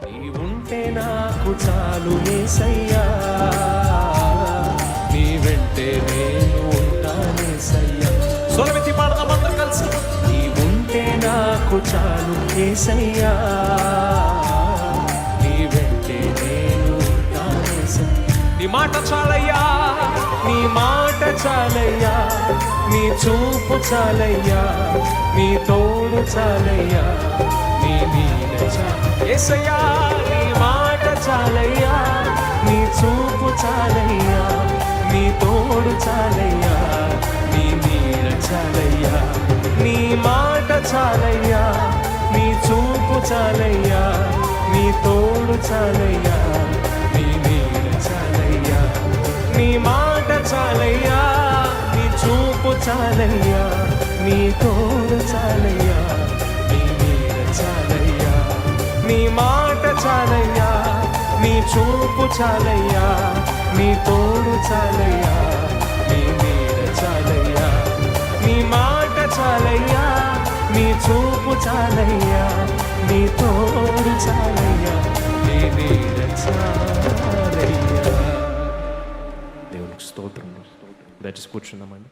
నీవుంటే నాకు చాలు యేసయ్యా, నీ వెంటే నేను ఉంటానేసయ్యా. స్వరమెత్తి పాడదాం అందరం కలిసి. నీవుంటే నాకు చాలు యేసయ్యా, నీ వెంటే నేను ఉంటానేసయ్యా. నీ మాట చాలయ్యా, నీ మాట చాలయ్యా, నీ చూపు చాలయ్యా, నీ తోడు చాలయ్యా, నీ నీడ యేసయ్యా. నీ మాట చాలయ్యా, నీ చూపు చాలయ్యా, నీ తోడు చాలయ్యా, నీ నీడ చాలయ్యా. నీ మాట చాలయ్యా, నీ చూపు చాలయ్యా, నీ తోడు చాలయ్యా, నీ నీడ చాలయ్యా. నీ మాట చాలయ్యా, నీ చూపు చాలయ్యా, నీ తోడు చాలయ్యా, నీ నీడ చాలయ్యా. నీ మాట చాలయ్యా, నీ చూపు చాలయ్యా, నీ తోడు చాలయ్యా, నీ నీడ చాలయ్యా. నీ మాట చాలయ్యా, నీ చూపు చాలయ్యా, నీ తోడు చాలయ్యా, నీ నీడ చాలయ్యా. దేవునికి స్తోత్రం. దయచేసి కూర్చుందామండి.